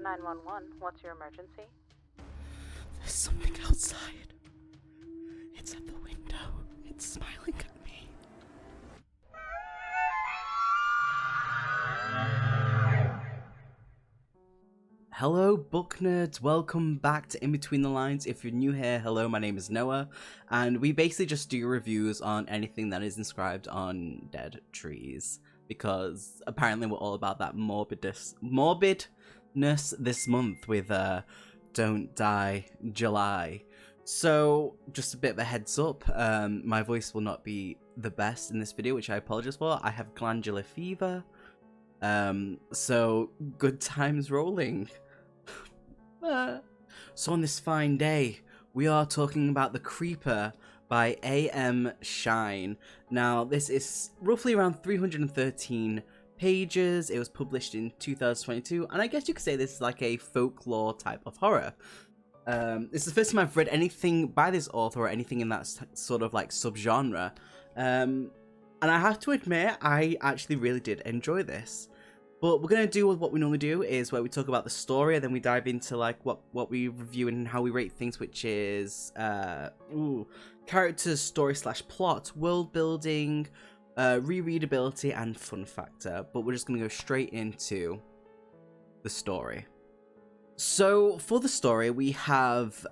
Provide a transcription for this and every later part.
911, what's your emergency? There's something outside. It's at the window. It's smiling at me. Hello, book nerds. Welcome back to In Between the Lines. If you're new here, hello, my name is Noah, and we basically just do reviews on anything that is inscribed on dead trees, because apparently we're all about that morbidness this month with Don't Die July. So just a bit of a heads up, my voice will not be the best in this video, which I apologize for. I have glandular fever, so good times rolling. So on this fine day, we are talking about The Creeper by A.M.Shine. Now, this is roughly around 313 pages. It was published in 2022, and I guess you could say this is like a folklore type of horror. It's the first time I've read anything by this author or anything in that sort of like subgenre. And I have to admit, I actually really did enjoy this. But we're going to do what we normally do, is where we talk about the story, and then we dive into like what we review and how we rate things, which is characters, story / plot, world building, rereadability, and fun factor. But we're just going to go straight into the story. So for the story, we have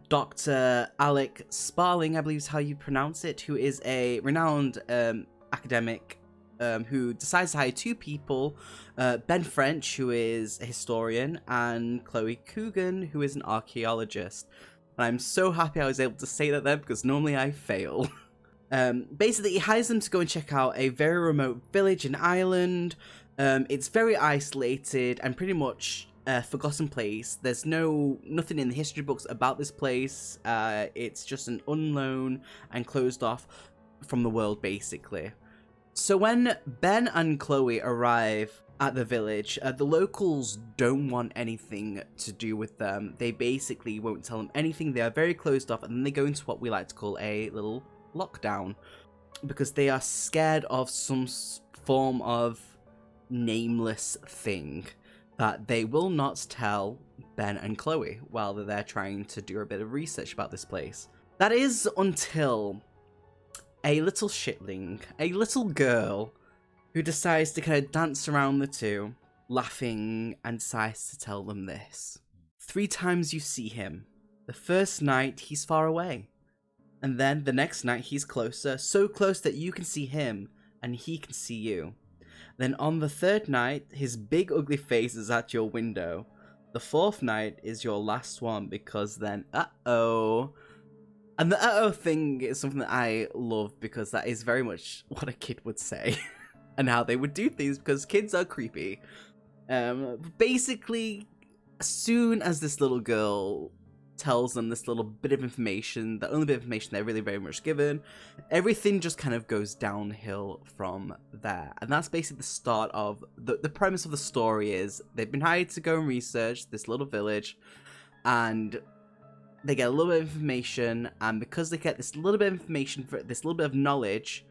Dr. Alec Sparling, I believe is how you pronounce it, who is a renowned academic who decides to hire two people, Ben French, who is a historian, and Chloe Coogan, who is an archaeologist. And I'm so happy I was able to say that there, because normally I fail. Basically, he hires them to go and check out a very remote village in Ireland. It's very isolated and pretty much a forgotten place. There's nothing in the history books about this place. It's just an unknown and closed off from the world, basically. So when Ben and Chloe arrive at the village, the locals don't want anything to do with them. They basically won't tell them anything. They are very closed off, and then they go into what we like to call a little lockdown, because they are scared of some form of nameless thing that they will not tell Ben and Chloe while they're there trying to do a bit of research about this place. That is until a little shitling, a little girl, who decides to kind of dance around the two, laughing, and decides to tell them this. 3 times you see him. The first night, he's far away. And then the next night, he's closer, so close that you can see him, and he can see you. Then on the 3rd night, his big ugly face is at your window. The 4th night is your last one, because then, uh-oh. And the uh-oh thing is something that I love, because that is very much what a kid would say. And how they would do things, because kids are creepy. Basically, as soon as this little girl tells them this little bit of information, the only bit of information they're really very much given, everything just kind of goes downhill from there. And that's basically the start of the premise of the story. Is they've been hired to go and research this little village, and they get a little bit of information, and because they get this little bit of information, for this little bit of knowledge,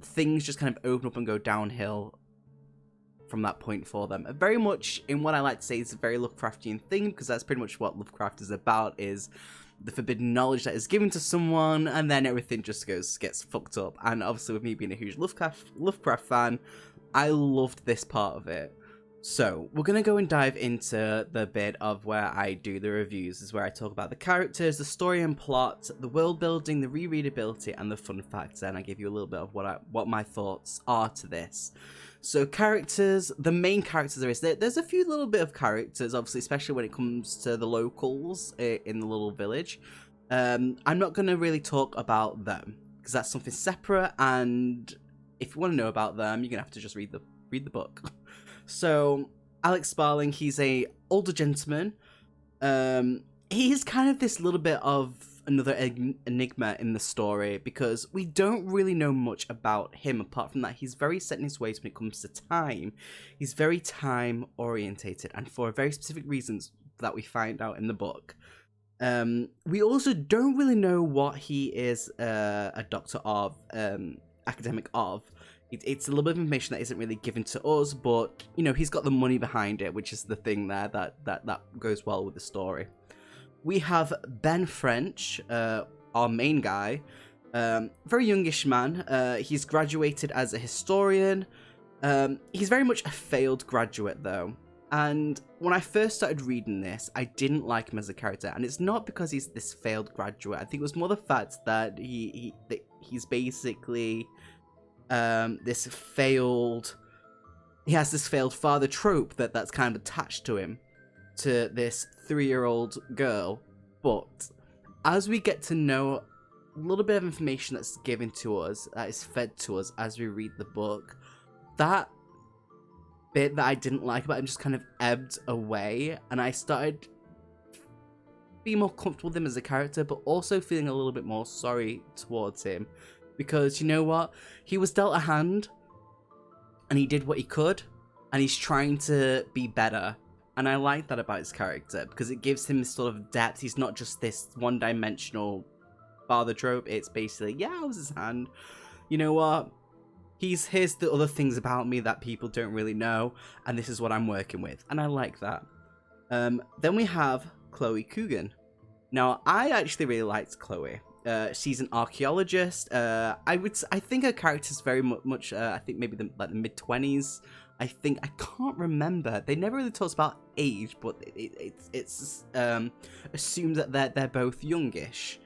things just kind of open up and go downhill from that point for them. Very much in what I like to say is a very Lovecraftian thing, because that's pretty much what Lovecraft is about, is the forbidden knowledge that is given to someone, and then everything just gets fucked up. And obviously, with me being a huge Lovecraft fan, I loved this part of it. So, we're going to go and dive into the bit of where I do the reviews. This is where I talk about the characters, the story and plot, the world building, the rereadability, and the fun facts. And I give you a little bit of what my thoughts are to this. So, characters, the main characters there's a few little bit of characters, obviously, especially when it comes to the locals in the little village. I'm not going to really talk about them, because that's something separate, and if you want to know about them, you're going to have to just read the book. So, Alex Sparling, he's a older gentleman. He's kind of this little bit of another enigma in the story, because we don't really know much about him, apart from that he's very set in his ways when it comes to time. He's very time orientated, and for very specific reasons that we find out in the book. We also don't really know what he is a doctor of, academic of. it's a little bit of information that isn't really given to us, but you know, he's got the money behind it, which is the thing there that goes well with the story. We have Ben French, our main guy, very youngish man. He's graduated as a historian. He's very much a failed graduate though. And when I first started reading this, I didn't like him as a character, and it's not because he's this failed graduate. I think it was more the fact that he's basically this failed. He has this failed father trope that's kind of attached to him, to this 3-year-old girl. But as we get to know a little bit of information that's given to us, that is fed to us as we read the book, that bit that I didn't like about him just kind of ebbed away, and I started being more comfortable with him as a character, but also feeling a little bit more sorry towards him, because you know what, he was dealt a hand and he did what he could, and he's trying to be better, and I like that about his character because it gives him this sort of depth. He's not just this one-dimensional father trope. It's basically, yeah, I was his hand, you know what, here's the other things about me that people don't really know, and this is what I'm working with, and I like that. Then we have Chloe Coogan. Now, I actually really liked Chloe. She's an archaeologist. I think her character's very much. I think maybe the mid-20s. I can't remember. They never really talk about age, but it's assumed that they're both youngish.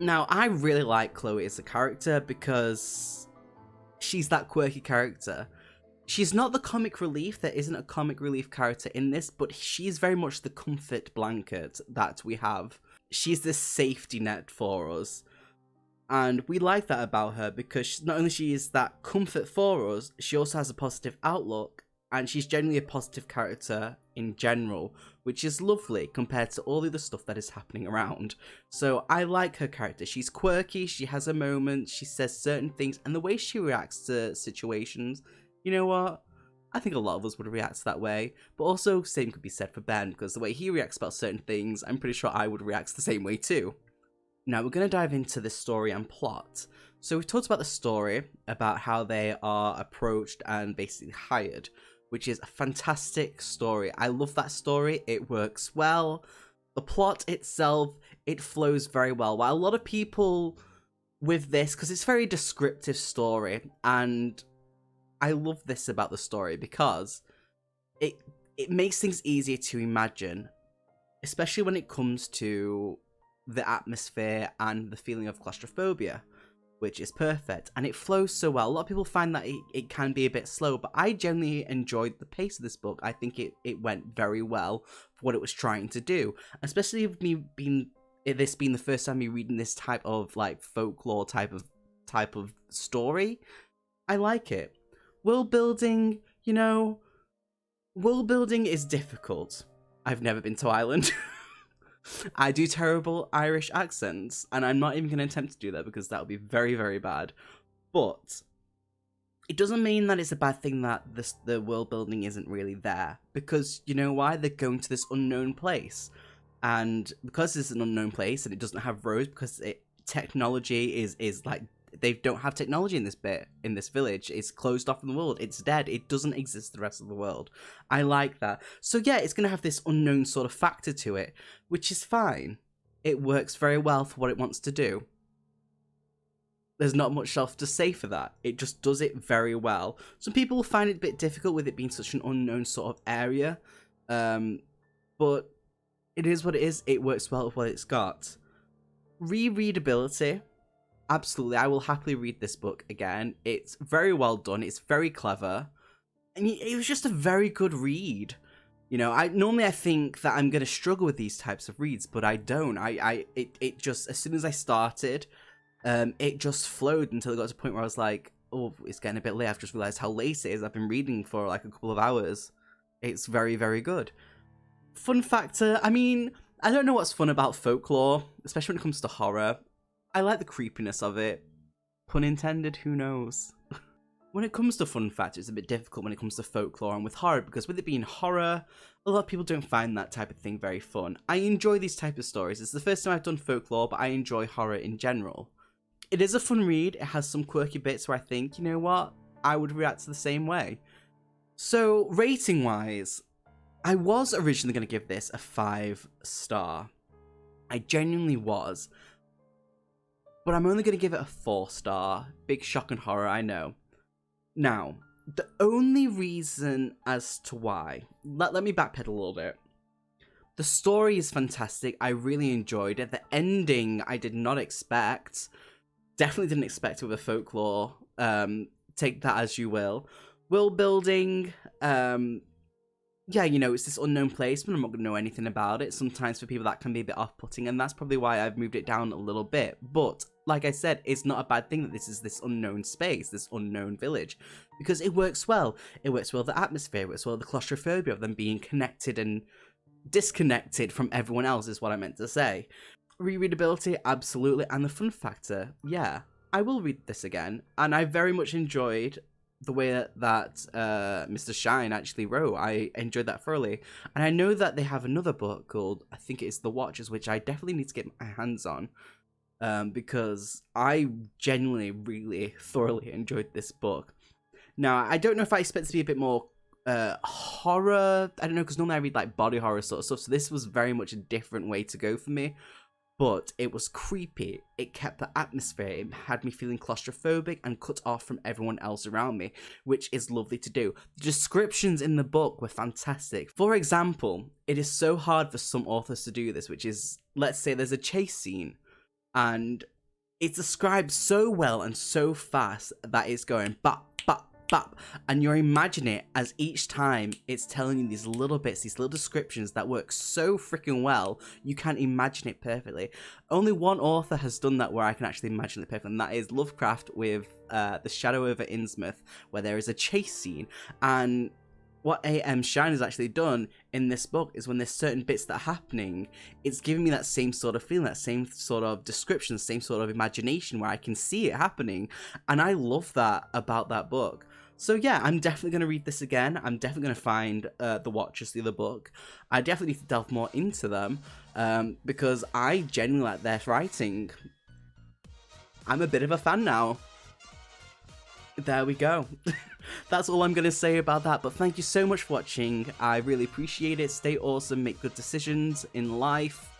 Now, I really like Chloe as a character because she's that quirky character. She's not the comic relief. There isn't a comic relief character in this, but she's very much the comfort blanket that we have. She's this safety net for us. And we like that about her because not only she is that comfort for us, she also has a positive outlook, and she's generally a positive character in general, which is lovely compared to all the other stuff that is happening around. So I like her character. She's quirky, she has a moment, she says certain things, and the way she reacts to situations, you know what? I think a lot of us would react that way, but also same could be said for Ben, because the way he reacts about certain things, I'm pretty sure I would react the same way too. Now we're going to dive into the story and plot. So we've talked about the story, about how they are approached and basically hired, which is a fantastic story. I love that story. It works well. The plot itself, it flows very well. While a lot of people with this, because it's a very descriptive story, and I love this about the story because it makes things easier to imagine, especially when it comes to the atmosphere and the feeling of claustrophobia, which is perfect, and it flows so well. A lot of people find that it can be a bit slow, but I genuinely enjoyed the pace of this book. I think it went very well for what it was trying to do, especially with this being the first time me reading this type of like folklore type of story. I like it. World building, you know, world building is difficult. I've never been to Ireland. I do terrible Irish accents, and I'm not even going to attempt to do that because that would be very, very bad. But it doesn't mean that it's a bad thing that the world building isn't really there, because you know why? They're going to this unknown place, and because it's an unknown place and it doesn't have roads, because technology is like, they don't have technology in this village. It's closed off from the world. It's dead. It doesn't exist the rest of the world. I like that. So yeah, it's going to have this unknown sort of factor to it, which is fine. It works very well for what it wants to do. There's not much else to say for that. It just does it very well. Some people will find it a bit difficult with it being such an unknown sort of area. But it is what it is. It works well with what it's got. Re-readability. Absolutely, I will happily read this book again. It's very well done. It's very clever. And it was just a very good read. You know, I think that I'm going to struggle with these types of reads, but I don't. It just, as soon as I started, it just flowed until it got to a point where I was like, oh, it's getting a bit late. I've just realized how late it is. I've been reading for like a couple of hours. It's very, very good. Fun factor, I mean, I don't know what's fun about folklore, especially when it comes to horror. I like the creepiness of it. Pun intended, who knows? When it comes to fun factor, it's a bit difficult when it comes to folklore and with horror, because with it being horror, a lot of people don't find that type of thing very fun. I enjoy these type of stories. It's the first time I've done folklore, but I enjoy horror in general. It is a fun read. It has some quirky bits where I think, you know what? I would react the same way. So, rating-wise, I was originally going to give this a 5-star. I genuinely was. But I'm only going to give it a 4-star. Big shock and horror, I know. Now, the only reason as to why... Let me backpedal a little bit. The story is fantastic. I really enjoyed it. The ending, I did not expect. Definitely didn't expect it with a folklore. Take that as you will. World building, yeah, you know, it's this unknown place, but I'm not going to know anything about it. Sometimes for people that can be a bit off-putting, and that's probably why I've moved it down a little bit. But, like I said, it's not a bad thing that this is this unknown space, this unknown village, because it works well. It works well with the atmosphere, it works well with the claustrophobia of them being connected and disconnected from everyone else, is what I meant to say. Rereadability, absolutely, and the fun factor, yeah. I will read this again, and I very much enjoyed the way that Mr. Shine actually wrote. I enjoyed that thoroughly. And I know that they have another book called, I think it's The Watchers, which I definitely need to get my hands on. Because I genuinely, really thoroughly enjoyed this book. Now, I don't know if I expect it to be a bit more horror. I don't know, because normally I read like body horror sort of stuff. So this was very much a different way to go for me. But it was creepy, it kept the atmosphere, it had me feeling claustrophobic and cut off from everyone else around me, which is lovely to do. The descriptions in the book were fantastic. For example, it is so hard for some authors to do this, which is, let's say there's a chase scene, and it's described so well and so fast that it's going bop, bop, bop, and you're imagining it as each time it's telling you these little bits, these little descriptions that work so freaking well, you can't imagine it perfectly. Only one author has done that where I can actually imagine it perfectly, and that is Lovecraft with The Shadow over Innsmouth, where there is a chase scene, and what A.M.Shine has actually done in this book is when there's certain bits that are happening, it's giving me that same sort of feeling, that same sort of description, same sort of imagination where I can see it happening, and I love that about that book. So yeah, I'm definitely going to read this again. I'm definitely going to find The Watchers, the other book. I definitely need to delve more into them because I genuinely like their writing. I'm a bit of a fan now. There we go. That's all I'm going to say about that, but thank you so much for watching. I really appreciate it. Stay awesome, make good decisions in life,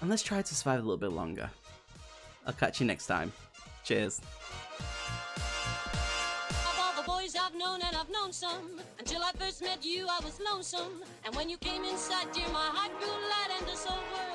and let's try to survive a little bit longer. I'll catch you next time. Cheers. I've known and I've known some. Until I first met you, I was lonesome. And when you came inside, dear, my heart grew light and the soul were